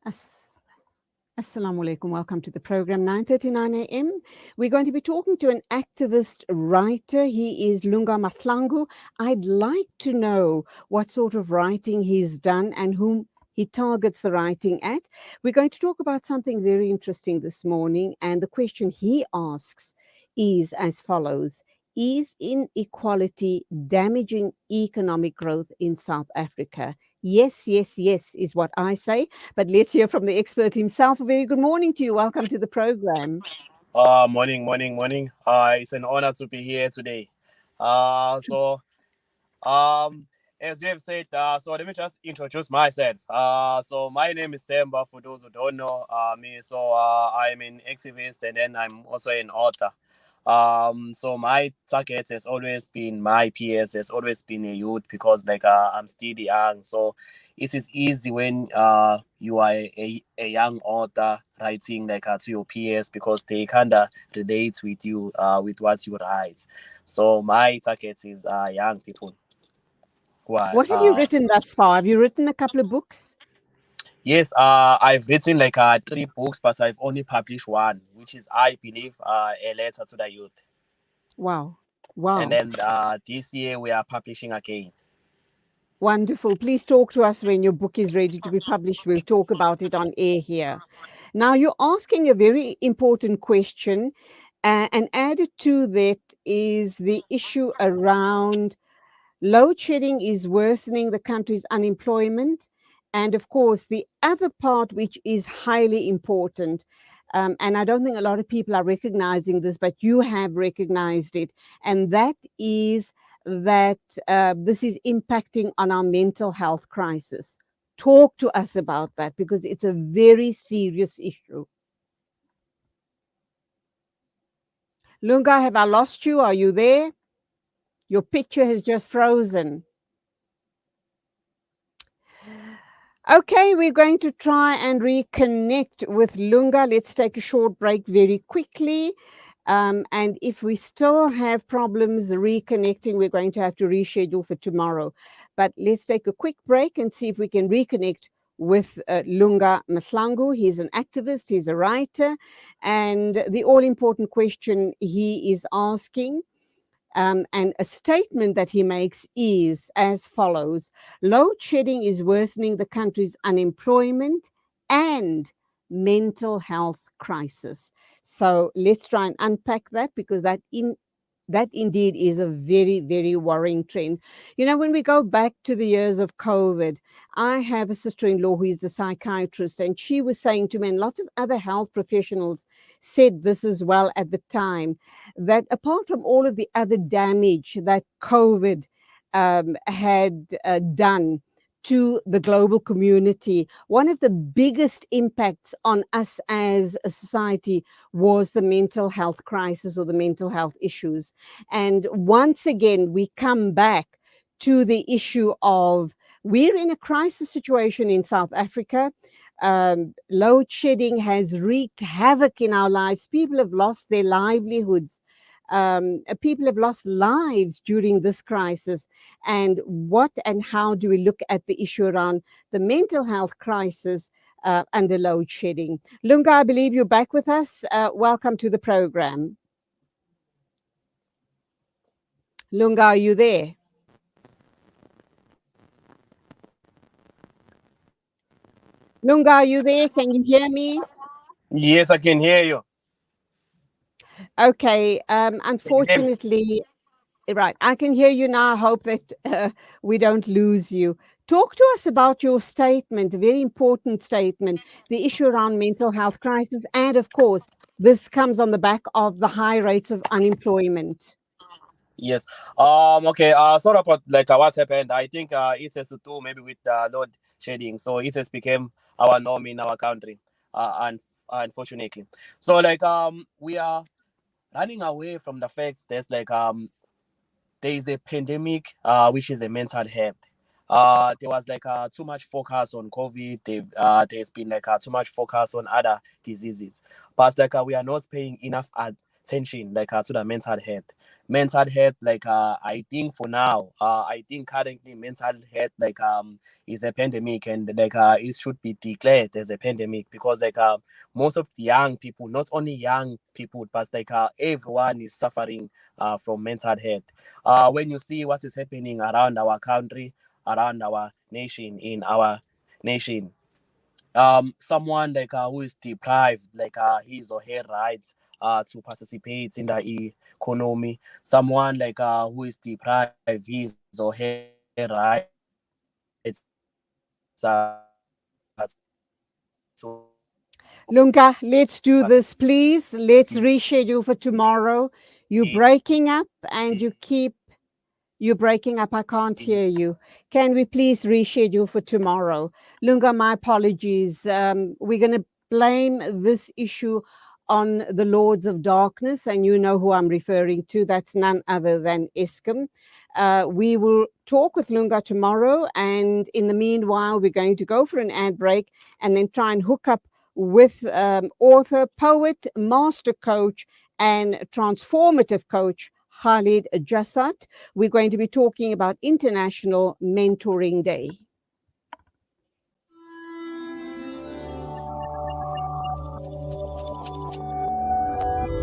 As- Assalamu alaikum. Welcome to the program 9:39 a.m. We're going to be talking to an activist writer. He is Lunga Mahlangu. I'd like to know what sort of writing he's done and whom he targets the writing at. We're going to talk about something very interesting this morning, and the question he asks is as follows: Is inequality damaging economic growth in South Africa? Yes, yes, yes, is what I say. But let's hear from the expert himself. A very good morning to you. Welcome to the program. Morning. It's an honor to be here today. Uh, so, um, as you have said, so let me just introduce myself. So my name is Semba. For those who don't know me, so I'm an activist and then I'm also an author. So my target has always been my peers, has always been a youth because I'm still young. So it is easy when you are a young author writing to your peers because they kinda relate with you with what you write. So my target is young people who are What have you written thus far? Have you written a couple of books? yes, I've written three books, but I've only published one, which is I believe a letter to the youth. Wow. And Wow. then this year we are publishing again. Wonderful. Please talk to us when your book is ready to be published. We'll talk about it on air here. Now, you're asking a very important question, and added to that is the issue around load shedding is worsening the country's unemployment. And of course, the other part, which is highly important, and I don't think a lot of people are recognizing this, but you have recognized it, and that is that this is impacting on our mental health crisis. Talk to us about that because it's a very serious issue. Lunga, have I lost you? Are you there? Your picture has just frozen. Okay, we're going to try and reconnect with Lunga. Let's take a short break very quickly. And if we still have problems reconnecting, we're going to have to reschedule for tomorrow. But let's take a quick break and see if we can reconnect with Lunga Mahlangu. He's an activist, he's a writer. And the all important question he is asking and a statement that he makes is as follows: load shedding is worsening the country's unemployment and mental health crisis. So let's try and unpack that because that indeed is a very, very worrying trend. You know, when we go back to the years of COVID, I have a sister in law who is a psychiatrist, and she was saying to me, and lots of other health professionals said this as well at the time, that apart from all of the other damage that COVID had done to the global community, one of the biggest impacts on us as a society was the mental health crisis or the mental health issues. And once again, we come back to the issue of we're in a crisis situation in South Africa. Load shedding has wreaked havoc in our lives. People have lost their livelihoods. People have lost lives during this crisis. And what and how do we look at the issue around the mental health crisis under load shedding? Lunga, I believe you're back with us. Welcome to the program. Lunga, are you there? Lunga, are you there? Can you hear me? Yes, I can hear you. Okay. Can you hear me? Unfortunately, right. I can hear you now. I hope that we don't lose you. Talk to us about your statement, a very important statement, the issue around mental health crisis. And of course, this comes on the back of the high rates of unemployment. Yes. Okay. Sorry about what happened. I think it has to do maybe with load shedding. So it has become our norm in our country. And unfortunately, so we are running away from the fact there's there is a pandemic which is a mental health. There was too much focus on COVID. There's been too much focus on other diseases, but we are not paying enough tension to the mental health. Mental health, I think for now, I think currently mental health is a pandemic, and it should be declared as a pandemic, because most of the young people, not only young people, but everyone is suffering from mental health. When you see what is happening around our country, around our nation, in our nation, someone who is deprived his or her rights to participate in the economy, someone who is deprived his or her rights to Lunga, let's do this, please. Let's participate reschedule for tomorrow. You're breaking up and you're breaking up. I can't hear you. Can we please reschedule for tomorrow? Lunga, my apologies. We're going to blame this issue on the Lords of Darkness, and you know who I'm referring to. That's none other than Eskom. We will talk with Lunga tomorrow, and in the meanwhile, we're going to go for an ad break and then try and hook up with author, poet, master coach, and transformative coach Khalid Jassat. We're going to be talking about International Mentoring Day.